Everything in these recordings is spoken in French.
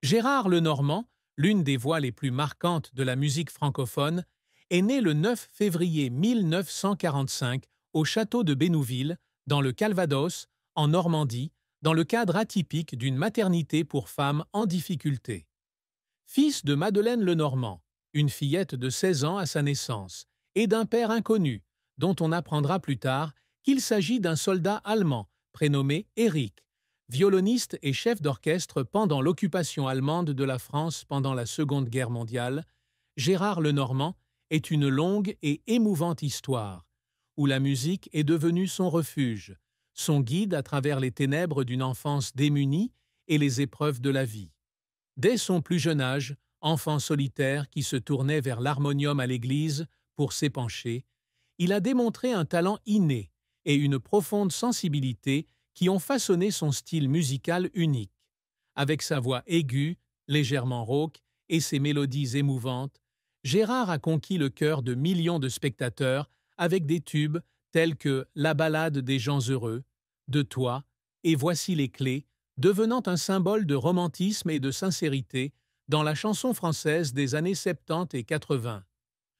Gérard Lenormand, l'une des voix les plus marquantes de la musique francophone, est né le 9 février 1945 au château de Bénouville, dans le Calvados, en Normandie, dans le cadre atypique d'une maternité pour femmes en difficulté. Fils de Madeleine Lenormand, une fillette de 16 ans à sa naissance, et d'un père inconnu, dont on apprendra plus tard qu'il s'agit d'un soldat allemand prénommé Éric, violoniste et chef d'orchestre pendant l'occupation allemande de la France pendant la Seconde Guerre mondiale, Gérard Lenormand est une longue et émouvante histoire, où la musique est devenue son refuge, son guide à travers les ténèbres d'une enfance démunie et les épreuves de la vie. Dès son plus jeune âge, enfant solitaire qui se tournait vers l'harmonium à l'église pour s'épancher, il a démontré un talent inné et une profonde sensibilité qui ont façonné son style musical unique. Avec sa voix aiguë, légèrement rauque, et ses mélodies émouvantes, Gérard a conquis le cœur de millions de spectateurs avec des tubes tels que La Ballade des gens heureux, De toi et Voici les clés, devenant un symbole de romantisme et de sincérité dans la chanson française des années 70 et 80.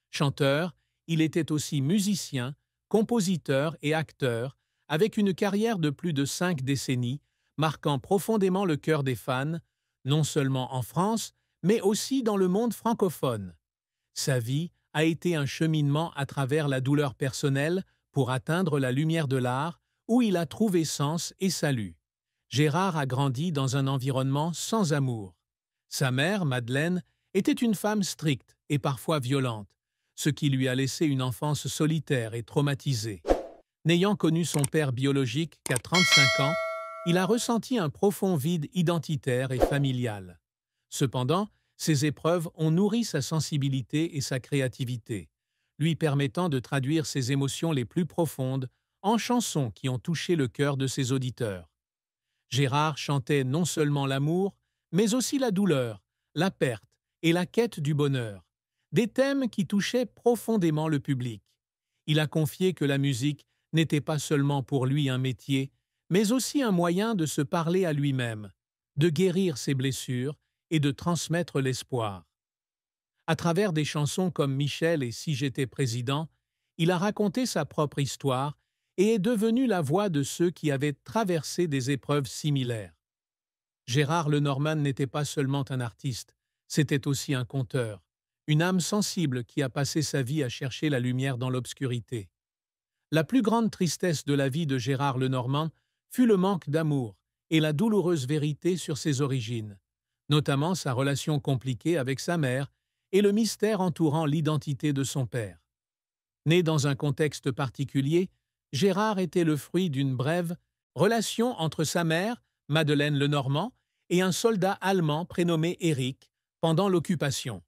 Chanteur, il était aussi musicien, compositeur et acteur, avec une carrière de plus de 5 décennies, marquant profondément le cœur des fans, non seulement en France, mais aussi dans le monde francophone. Sa vie a été un cheminement à travers la douleur personnelle pour atteindre la lumière de l'art, où il a trouvé sens et salut. Gérard a grandi dans un environnement sans amour. Sa mère, Madeleine, était une femme stricte et parfois violente, ce qui lui a laissé une enfance solitaire et traumatisée. N'ayant connu son père biologique qu'à 35 ans, il a ressenti un profond vide identitaire et familial. Cependant, ces épreuves ont nourri sa sensibilité et sa créativité, lui permettant de traduire ses émotions les plus profondes en chansons qui ont touché le cœur de ses auditeurs. Gérard chantait non seulement l'amour, mais aussi la douleur, la perte et la quête du bonheur, des thèmes qui touchaient profondément le public. Il a confié que la musique n'était pas seulement pour lui un métier, mais aussi un moyen de se parler à lui-même, de guérir ses blessures et de transmettre l'espoir. À travers des chansons comme Michel et Si j'étais président, il a raconté sa propre histoire et est devenu la voix de ceux qui avaient traversé des épreuves similaires. Gérard Lenormand n'était pas seulement un artiste, c'était aussi un conteur, une âme sensible qui a passé sa vie à chercher la lumière dans l'obscurité. La plus grande tristesse de la vie de Gérard Lenormand fut le manque d'amour et la douloureuse vérité sur ses origines, notamment sa relation compliquée avec sa mère et le mystère entourant l'identité de son père. Né dans un contexte particulier, Gérard était le fruit d'une brève relation entre sa mère, Madeleine Lenormand, et un soldat allemand prénommé Éric, pendant l'occupation.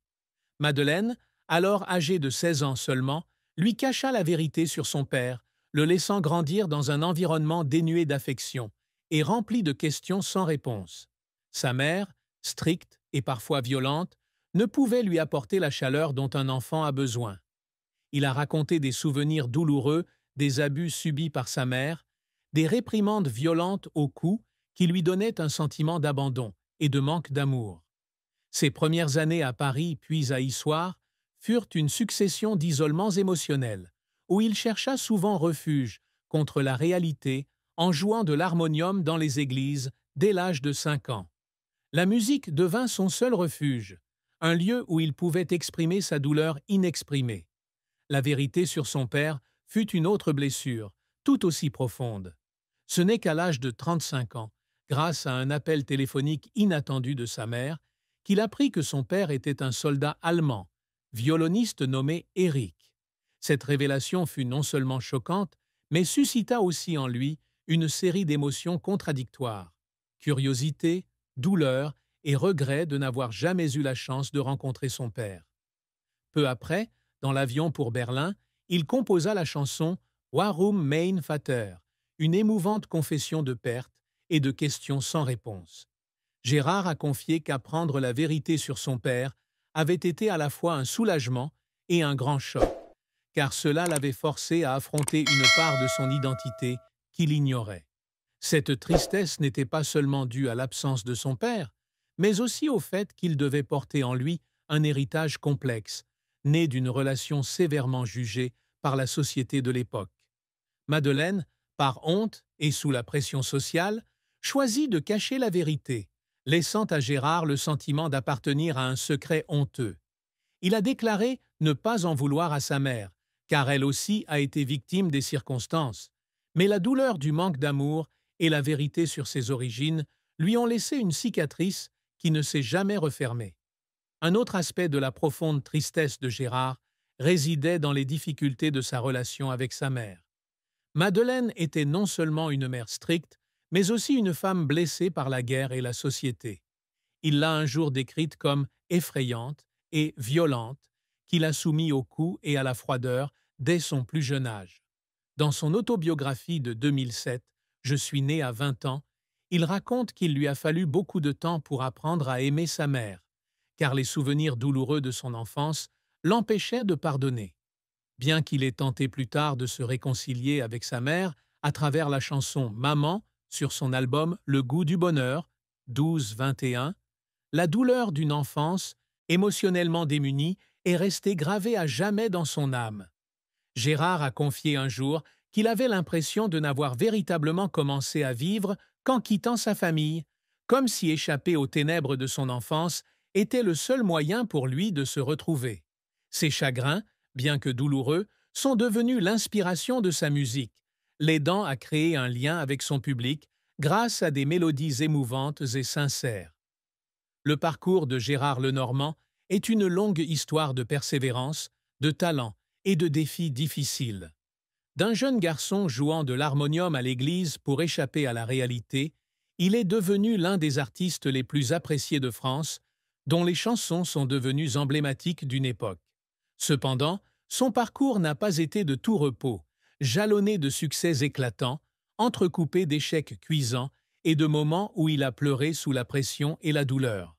Madeleine, alors âgée de 16 ans seulement, lui cacha la vérité sur son père, le laissant grandir dans un environnement dénué d'affection et rempli de questions sans réponse. Sa mère, stricte et parfois violente, ne pouvait lui apporter la chaleur dont un enfant a besoin. Il a raconté des souvenirs douloureux des abus subis par sa mère, des réprimandes violentes au cou qui lui donnaient un sentiment d'abandon et de manque d'amour. Ses premières années à Paris puis à Issoire furent une succession d'isolements émotionnels, où il chercha souvent refuge contre la réalité en jouant de l'harmonium dans les églises dès l'âge de 5 ans. La musique devint son seul refuge, un lieu où il pouvait exprimer sa douleur inexprimée. La vérité sur son père fut une autre blessure, tout aussi profonde. Ce n'est qu'à l'âge de 35 ans, grâce à un appel téléphonique inattendu de sa mère, qu'il apprit que son père était un soldat allemand, violoniste nommé Éric. Cette révélation fut non seulement choquante, mais suscita aussi en lui une série d'émotions contradictoires: curiosité, douleur et regret de n'avoir jamais eu la chance de rencontrer son père. Peu après, dans l'avion pour Berlin, il composa la chanson Warum mein Vater, une émouvante confession de perte et de questions sans réponse. Gérard a confié qu'apprendre la vérité sur son père avait été à la fois un soulagement et un grand choc, car cela l'avait forcé à affronter une part de son identité qu'il ignorait. Cette tristesse n'était pas seulement due à l'absence de son père, mais aussi au fait qu'il devait porter en lui un héritage complexe, né d'une relation sévèrement jugée par la société de l'époque. Madeleine, par honte et sous la pression sociale, choisit de cacher la vérité, laissant à Gérard le sentiment d'appartenir à un secret honteux. Il a déclaré ne pas en vouloir à sa mère, car elle aussi a été victime des circonstances. Mais la douleur du manque d'amour et la vérité sur ses origines lui ont laissé une cicatrice qui ne s'est jamais refermée. Un autre aspect de la profonde tristesse de Gérard résidait dans les difficultés de sa relation avec sa mère. Madeleine était non seulement une mère stricte, mais aussi une femme blessée par la guerre et la société. Il l'a un jour décrite comme effrayante et violente, qu'il a soumis au coup et à la froideur dès son plus jeune âge. Dans son autobiographie de 2007, Je suis né à 20 ans, il raconte qu'il lui a fallu beaucoup de temps pour apprendre à aimer sa mère, car les souvenirs douloureux de son enfance l'empêchaient de pardonner. Bien qu'il ait tenté plus tard de se réconcilier avec sa mère à travers la chanson Maman sur son album Le goût du bonheur, 12-21, la douleur d'une enfance, émotionnellement démunie, est restée gravée à jamais dans son âme. Gérard a confié un jour qu'il avait l'impression de n'avoir véritablement commencé à vivre qu'en quittant sa famille, comme si échapper aux ténèbres de son enfance était le seul moyen pour lui de se retrouver. Ses chagrins, bien que douloureux, sont devenus l'inspiration de sa musique, l'aidant à créer un lien avec son public grâce à des mélodies émouvantes et sincères. Le parcours de Gérard Lenormand est une longue histoire de persévérance, de talent et de défis difficiles. D'un jeune garçon jouant de l'harmonium à l'église pour échapper à la réalité, il est devenu l'un des artistes les plus appréciés de France, dont les chansons sont devenues emblématiques d'une époque. Cependant, son parcours n'a pas été de tout repos, jalonné de succès éclatants, entrecoupé d'échecs cuisants et de moments où il a pleuré sous la pression et la douleur.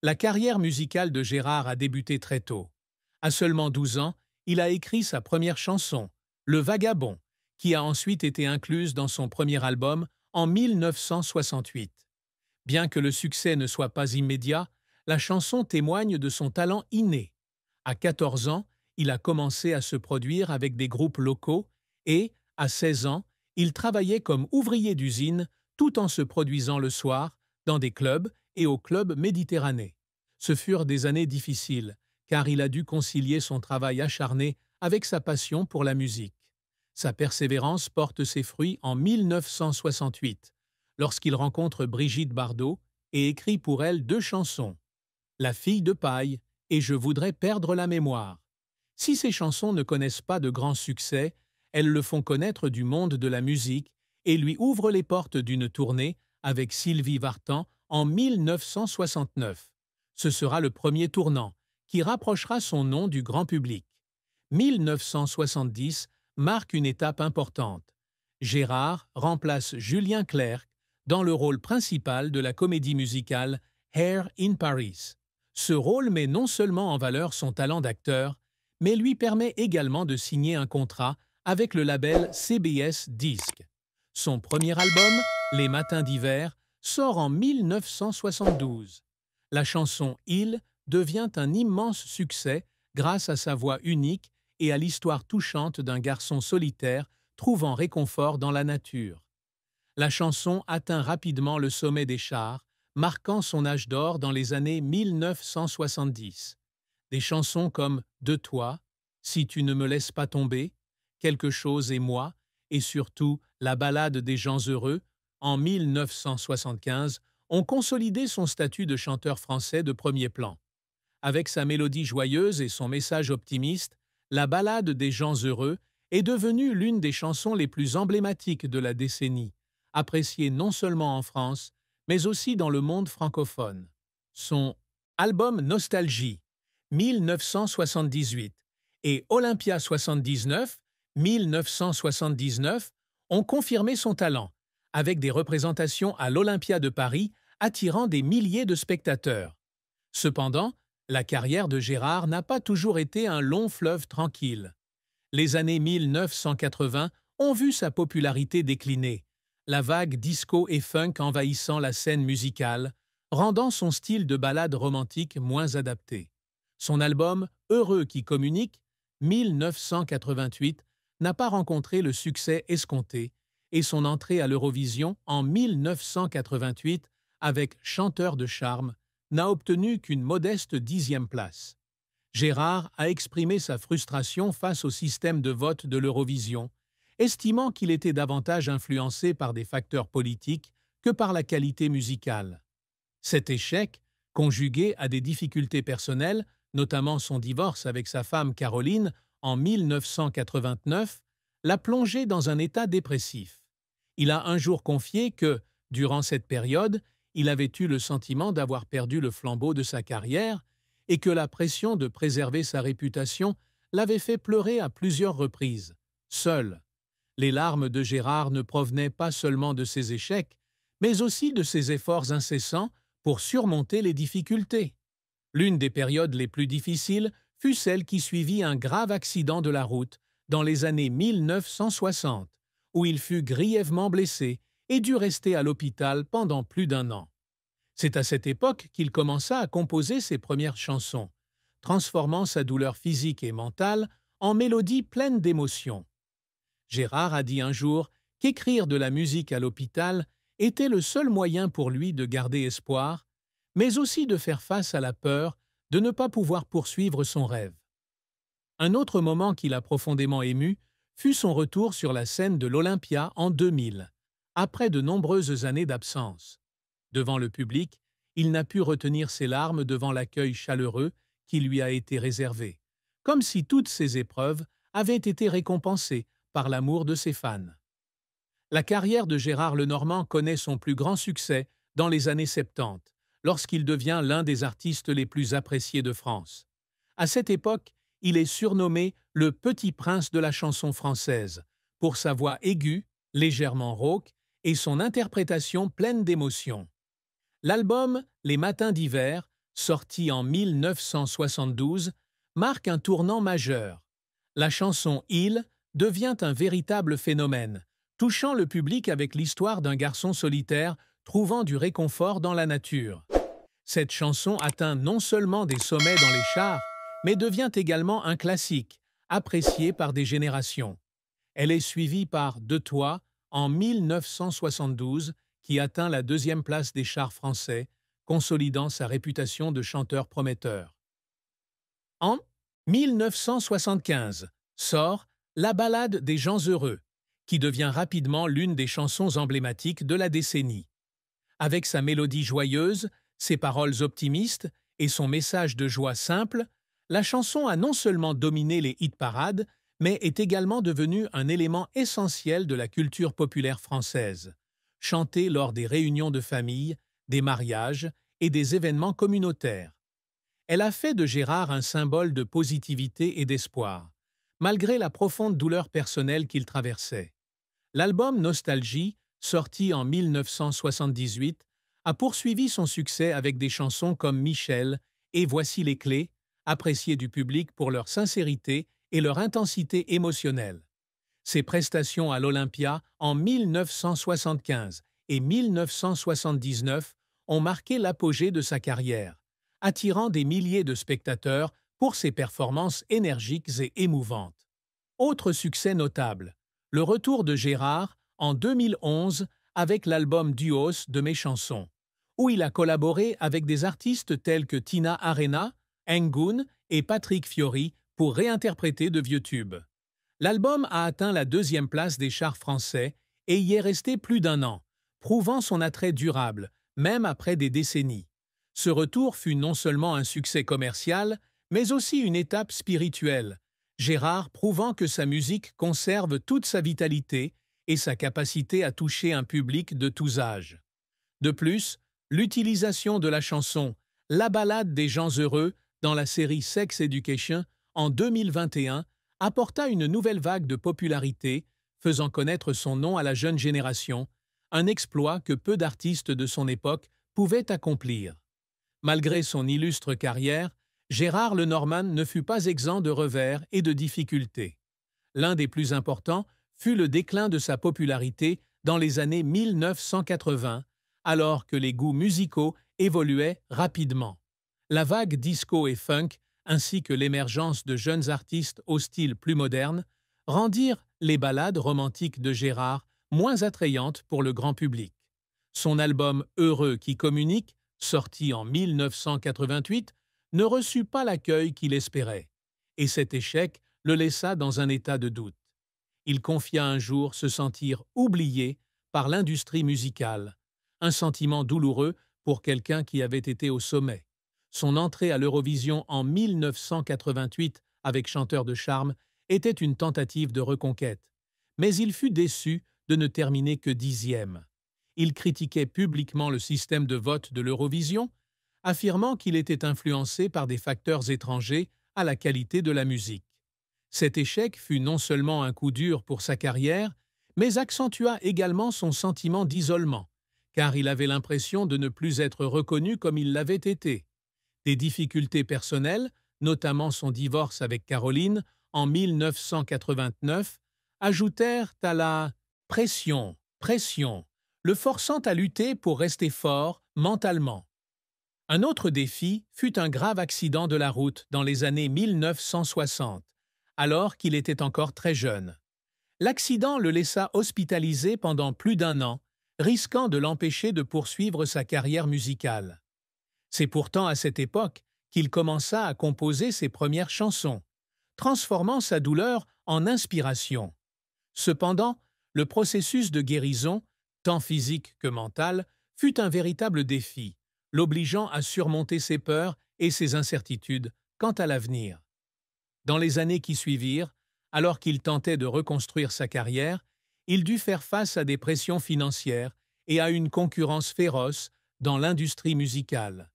La carrière musicale de Gérard a débuté très tôt. À seulement 12 ans, il a écrit sa première chanson, Le Vagabond, qui a ensuite été incluse dans son premier album en 1968. Bien que le succès ne soit pas immédiat, la chanson témoigne de son talent inné. À 14 ans, il a commencé à se produire avec des groupes locaux et, à 16 ans, il travaillait comme ouvrier d'usine tout en se produisant le soir dans des clubs et au club Méditerranée. Ce furent des années difficiles, car il a dû concilier son travail acharné avec sa passion pour la musique. Sa persévérance porte ses fruits en 1968, lorsqu'il rencontre Brigitte Bardot et écrit pour elle 2 chansons, La fille de paille et Je voudrais perdre la mémoire. Si ces chansons ne connaissent pas de grand succès, elles le font connaître du monde de la musique et lui ouvrent les portes d'une tournée avec Sylvie Vartan en 1969. Ce sera le premier tournant, qui rapprochera son nom du grand public. 1970 marque une étape importante. Gérard remplace Julien Clerc dans le rôle principal de la comédie musicale Hair in Paris. Ce rôle met non seulement en valeur son talent d'acteur, mais lui permet également de signer un contrat avec le label CBS Disques. Son premier album, Les Matins d'hiver, sort en 1972. La chanson « Il » devient un immense succès grâce à sa voix unique et à l'histoire touchante d'un garçon solitaire trouvant réconfort dans la nature. La chanson atteint rapidement le sommet des charts, marquant son âge d'or dans les années 1970. Des chansons comme « De toi »,« Si tu ne me laisses pas tomber »,« Quelque chose et moi » et surtout « La ballade des gens heureux » en 1975 ont consolidé son statut de chanteur français de premier plan. Avec sa mélodie joyeuse et son message optimiste, La ballade des gens heureux est devenue l'une des chansons les plus emblématiques de la décennie, appréciée non seulement en France, mais aussi dans le monde francophone. Son album Nostalgie, 1978, et Olympia 79, 1979, ont confirmé son talent, avec des représentations à l'Olympia de Paris attirant des milliers de spectateurs. Cependant, la carrière de Gérard n'a pas toujours été un long fleuve tranquille. Les années 1980 ont vu sa popularité décliner, la vague disco et funk envahissant la scène musicale, rendant son style de ballade romantique moins adapté. Son album « Heureux qui communique » 1988 n'a pas rencontré le succès escompté et son entrée à l'Eurovision en 1988 avec Chanteur de charme n'a obtenu qu'une modeste 10e place. Gérard a exprimé sa frustration face au système de vote de l'Eurovision, estimant qu'il était davantage influencé par des facteurs politiques que par la qualité musicale. Cet échec, conjugué à des difficultés personnelles, notamment son divorce avec sa femme Caroline en 1989, l'a plongé dans un état dépressif. Il a un jour confié que, durant cette période, il avait eu le sentiment d'avoir perdu le flambeau de sa carrière et que la pression de préserver sa réputation l'avait fait pleurer à plusieurs reprises, seul. Les larmes de Gérard ne provenaient pas seulement de ses échecs, mais aussi de ses efforts incessants pour surmonter les difficultés. L'une des périodes les plus difficiles fut celle qui suivit un grave accident de la route dans les années 1960, où il fut grièvement blessé et dut rester à l'hôpital pendant plus d'1 an. C'est à cette époque qu'il commença à composer ses premières chansons, transformant sa douleur physique et mentale en mélodies pleines d'émotion. Gérard a dit un jour qu'écrire de la musique à l'hôpital était le seul moyen pour lui de garder espoir, mais aussi de faire face à la peur de ne pas pouvoir poursuivre son rêve. Un autre moment qui l'a profondément ému fut son retour sur la scène de l'Olympia en 2000, après de nombreuses années d'absence. Devant le public, il n'a pu retenir ses larmes devant l'accueil chaleureux qui lui a été réservé, comme si toutes ces épreuves avaient été récompensées par l'amour de ses fans. La carrière de Gérard Lenormand connaît son plus grand succès dans les années 70, lorsqu'il devient l'un des artistes les plus appréciés de France. À cette époque, il est surnommé le Petit Prince de la chanson française, pour sa voix aiguë, légèrement rauque, et son interprétation pleine d'émotion. L'album Les Matins d'hiver, sorti en 1972, marque un tournant majeur. La chanson « Il » devient un véritable phénomène, touchant le public avec l'histoire d'un garçon solitaire trouvant du réconfort dans la nature. Cette chanson atteint non seulement des sommets dans les charts, mais devient également un classique, apprécié par des générations. Elle est suivie par « De toi » en 1972, qui atteint la 2e place des charts français, consolidant sa réputation de chanteur prometteur. En 1975 sort La ballade des gens heureux, qui devient rapidement l'une des chansons emblématiques de la décennie. Avec sa mélodie joyeuse, ses paroles optimistes et son message de joie simple, la chanson a non seulement dominé les hit-parades, mais est également devenue un élément essentiel de la culture populaire française, chantée lors des réunions de famille, des mariages et des événements communautaires. Elle a fait de Gérard un symbole de positivité et d'espoir, malgré la profonde douleur personnelle qu'il traversait. L'album Nostalgie, sorti en 1978, a poursuivi son succès avec des chansons comme Michel et Voici les clés, appréciées du public pour leur sincérité et leur intensité émotionnelle. Ses prestations à l'Olympia en 1975 et 1979 ont marqué l'apogée de sa carrière, attirant des milliers de spectateurs pour ses performances énergiques et émouvantes. Autre succès notable, le retour de Gérard en 2011 avec l'album Duos de mes chansons, où il a collaboré avec des artistes tels que Tina Arena, Ngun et Patrick Fiori pour réinterpréter de vieux tubes. L'album a atteint la 2e place des charts français et y est resté plus d'1 an, prouvant son attrait durable, même après des décennies. Ce retour fut non seulement un succès commercial, mais aussi une étape spirituelle, Gérard prouvant que sa musique conserve toute sa vitalité et sa capacité à toucher un public de tous âges. De plus, l'utilisation de la chanson « La ballade des gens heureux » dans la série Sex Education en 2021 apporta une nouvelle vague de popularité, faisant connaître son nom à la jeune génération, un exploit que peu d'artistes de son époque pouvaient accomplir. Malgré son illustre carrière, Gérard Lenormand ne fut pas exempt de revers et de difficultés. L'un des plus importants fut le déclin de sa popularité dans les années 1980, alors que les goûts musicaux évoluait rapidement. La vague disco et funk, ainsi que l'émergence de jeunes artistes au style plus moderne, rendirent les ballades romantiques de Gérard moins attrayantes pour le grand public. Son album Heureux qui communique, sorti en 1988, ne reçut pas l'accueil qu'il espérait, et cet échec le laissa dans un état de doute. Il confia un jour se sentir oublié par l'industrie musicale, un sentiment douloureux pour quelqu'un qui avait été au sommet. Son entrée à l'Eurovision en 1988 avec Chanteur de charme était une tentative de reconquête, mais il fut déçu de ne terminer que 10e. Il critiquait publiquement le système de vote de l'Eurovision, affirmant qu'il était influencé par des facteurs étrangers à la qualité de la musique. Cet échec fut non seulement un coup dur pour sa carrière, mais accentua également son sentiment d'isolement, car il avait l'impression de ne plus être reconnu comme il l'avait été. Des difficultés personnelles, notamment son divorce avec Caroline en 1989, ajoutèrent à la pression, le forçant à lutter pour rester fort mentalement. Un autre défi fut un grave accident de la route dans les années 1960, alors qu'il était encore très jeune. L'accident le laissa hospitalisé pendant plus d'1 an, risquant de l'empêcher de poursuivre sa carrière musicale. C'est pourtant à cette époque qu'il commença à composer ses premières chansons, transformant sa douleur en inspiration. Cependant, le processus de guérison, tant physique que mental, fut un véritable défi, l'obligeant à surmonter ses peurs et ses incertitudes quant à l'avenir. Dans les années qui suivirent, alors qu'il tentait de reconstruire sa carrière, il dut faire face à des pressions financières et à une concurrence féroce dans l'industrie musicale.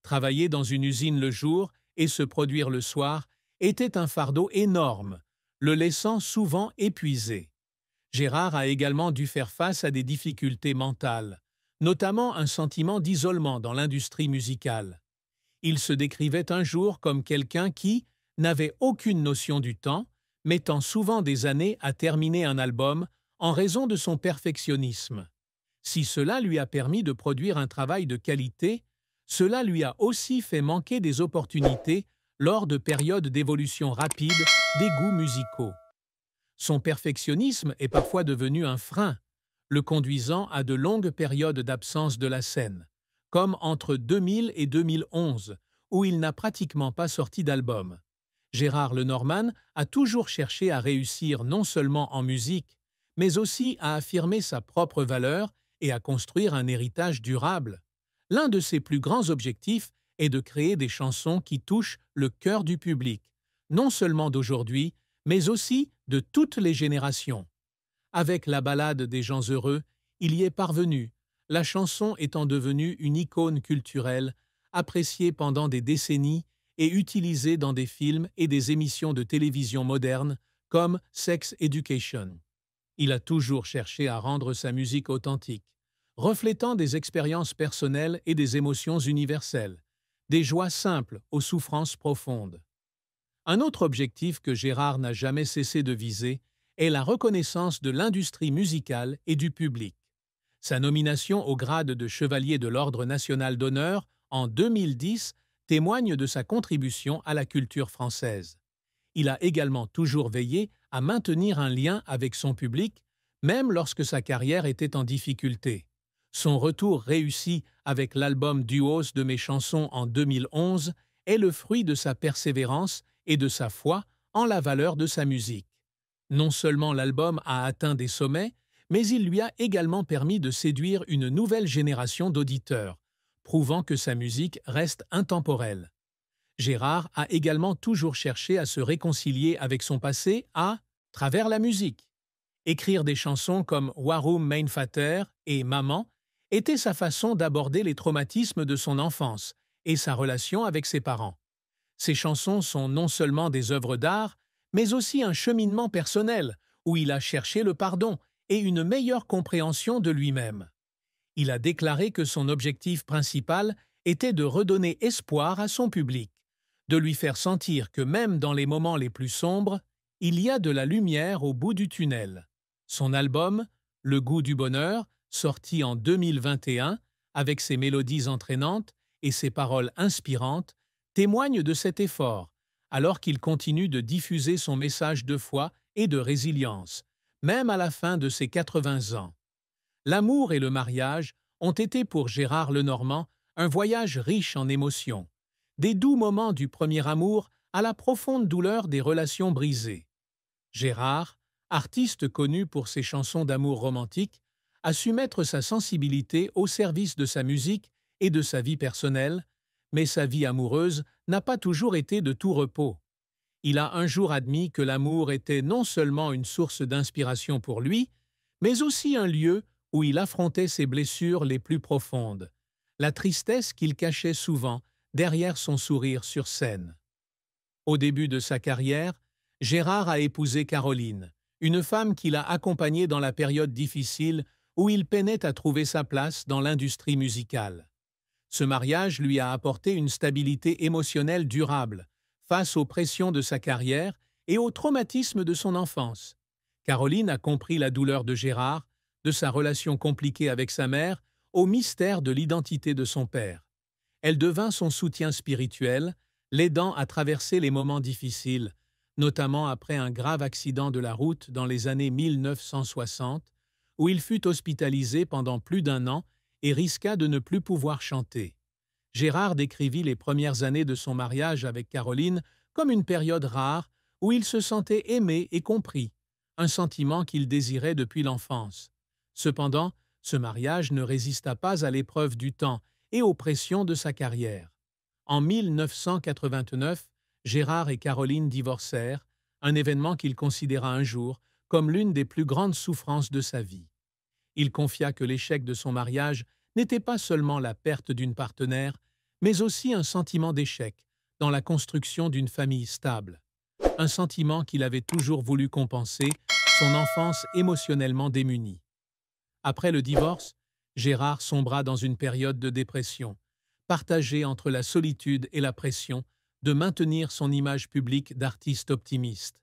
Travailler dans une usine le jour et se produire le soir était un fardeau énorme, le laissant souvent épuisé. Gérard a également dû faire face à des difficultés mentales, notamment un sentiment d'isolement dans l'industrie musicale. Il se décrivait un jour comme quelqu'un qui n'avait aucune notion du temps, mettant souvent des années à terminer un album en raison de son perfectionnisme. Si cela lui a permis de produire un travail de qualité, cela lui a aussi fait manquer des opportunités lors de périodes d'évolution rapide des goûts musicaux. Son perfectionnisme est parfois devenu un frein, le conduisant à de longues périodes d'absence de la scène, comme entre 2000 et 2011, où il n'a pratiquement pas sorti d'album. Gérard Lenormand a toujours cherché à réussir non seulement en musique, mais aussi à affirmer sa propre valeur et à construire un héritage durable. L'un de ses plus grands objectifs est de créer des chansons qui touchent le cœur du public, non seulement d'aujourd'hui, mais aussi de toutes les générations. Avec la ballade des gens heureux, il y est parvenu, la chanson étant devenue une icône culturelle, appréciée pendant des décennies et utilisée dans des films et des émissions de télévision modernes comme Sex Education. Il a toujours cherché à rendre sa musique authentique, reflétant des expériences personnelles et des émotions universelles, des joies simples aux souffrances profondes. Un autre objectif que Gérard n'a jamais cessé de viser est la reconnaissance de l'industrie musicale et du public. Sa nomination au grade de chevalier de l'Ordre national d'honneur en 2010 témoigne de sa contribution à la culture française. Il a également toujours veillé à maintenir un lien avec son public, même lorsque sa carrière était en difficulté. Son retour réussi avec l'album Duos de mes chansons en 2011 est le fruit de sa persévérance et de sa foi en la valeur de sa musique. Non seulement l'album a atteint des sommets, mais il lui a également permis de séduire une nouvelle génération d'auditeurs, prouvant que sa musique reste intemporelle. Gérard a également toujours cherché à se réconcilier avec son passé à travers la musique. Écrire des chansons comme Warum mein Vater et Maman était sa façon d'aborder les traumatismes de son enfance et sa relation avec ses parents. Ces chansons sont non seulement des œuvres d'art, mais aussi un cheminement personnel où il a cherché le pardon et une meilleure compréhension de lui-même. Il a déclaré que son objectif principal était de redonner espoir à son public, de lui faire sentir que même dans les moments les plus sombres, il y a de la lumière au bout du tunnel. Son album, Le goût du bonheur, sorti en 2021, avec ses mélodies entraînantes et ses paroles inspirantes, témoigne de cet effort, alors qu'il continue de diffuser son message de foi et de résilience, même à la fin de ses 80 ans. L'amour et le mariage ont été pour Gérard Lenormand un voyage riche en émotions, des doux moments du premier amour à la profonde douleur des relations brisées. Gérard, artiste connu pour ses chansons d'amour romantique, a su mettre sa sensibilité au service de sa musique et de sa vie personnelle, mais sa vie amoureuse n'a pas toujours été de tout repos. Il a un jour admis que l'amour était non seulement une source d'inspiration pour lui, mais aussi un lieu où il affrontait ses blessures les plus profondes, la tristesse qu'il cachait souvent derrière son sourire sur scène. Au début de sa carrière, Gérard a épousé Caroline, une femme qu'il a accompagnée dans la période difficile où il peinait à trouver sa place dans l'industrie musicale. Ce mariage lui a apporté une stabilité émotionnelle durable face aux pressions de sa carrière et aux traumatismes de son enfance. Caroline a compris la douleur de Gérard, de sa relation compliquée avec sa mère, au mystère de l'identité de son père. Elle devint son soutien spirituel, l'aidant à traverser les moments difficiles, notamment après un grave accident de la route dans les années 1960, où il fut hospitalisé pendant plus d'1 an et risqua de ne plus pouvoir chanter. Gérard décrivit les premières années de son mariage avec Caroline comme une période rare où il se sentait aimé et compris, un sentiment qu'il désirait depuis l'enfance. Cependant, ce mariage ne résista pas à l'épreuve du temps et aux pressions de sa carrière. En 1989, Gérard et Caroline divorcèrent, un événement qu'il considéra un jour comme l'une des plus grandes souffrances de sa vie. Il confia que l'échec de son mariage n'était pas seulement la perte d'une partenaire, mais aussi un sentiment d'échec dans la construction d'une famille stable. Un sentiment qu'il avait toujours voulu compenser, son enfance émotionnellement démunie. Après le divorce, Gérard sombra dans une période de dépression, partagée entre la solitude et la pression de maintenir son image publique d'artiste optimiste.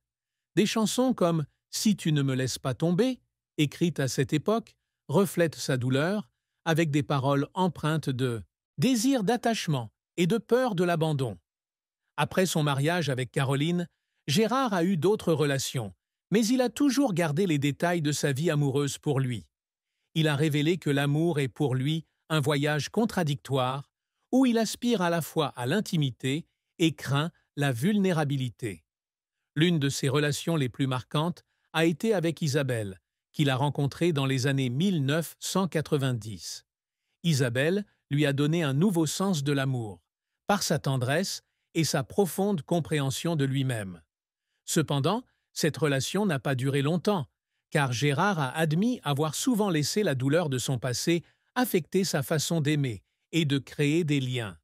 Des chansons comme « Si tu ne me laisses pas tomber », écrites à cette époque, reflètent sa douleur, avec des paroles empreintes de désir d'attachement et de peur de l'abandon. Après son mariage avec Caroline, Gérard a eu d'autres relations, mais il a toujours gardé les détails de sa vie amoureuse pour lui. Il a révélé que l'amour est pour lui un voyage contradictoire, où il aspire à la fois à l'intimité et craint la vulnérabilité. L'une de ses relations les plus marquantes a été avec Isabelle, qu'il a rencontrée dans les années 1990. Isabelle lui a donné un nouveau sens de l'amour, par sa tendresse et sa profonde compréhension de lui-même. Cependant, cette relation n'a pas duré longtemps, car Gérard a admis avoir souvent laissé la douleur de son passé affecter sa façon d'aimer et de créer des liens.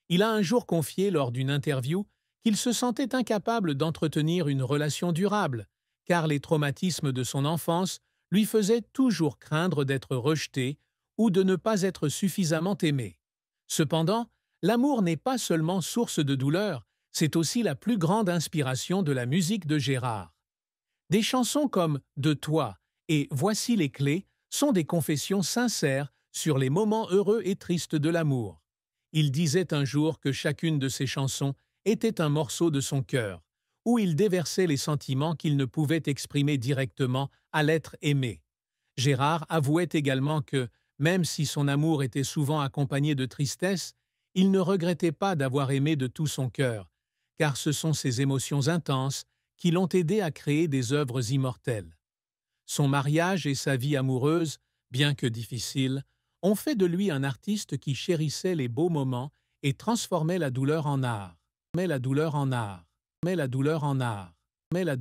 Il a un jour confié lors d'une interview qu'il se sentait incapable d'entretenir une relation durable, car les traumatismes de son enfance lui faisaient toujours craindre d'être rejeté ou de ne pas être suffisamment aimé. Cependant, l'amour n'est pas seulement source de douleur, c'est aussi la plus grande inspiration de la musique de Gérard. Des chansons comme « De toi » et « Voici les clés » sont des confessions sincères sur les moments heureux et tristes de l'amour. Il disait un jour que chacune de ses chansons était un morceau de son cœur, où il déversait les sentiments qu'il ne pouvait exprimer directement à l'être aimé. Gérard avouait également que, même si son amour était souvent accompagné de tristesse, il ne regrettait pas d'avoir aimé de tout son cœur, car ce sont ces émotions intenses qui l'ont aidé à créer des œuvres immortelles. Son mariage et sa vie amoureuse, bien que difficiles, ont fait de lui un artiste qui chérissait les beaux moments et transformait la douleur en art.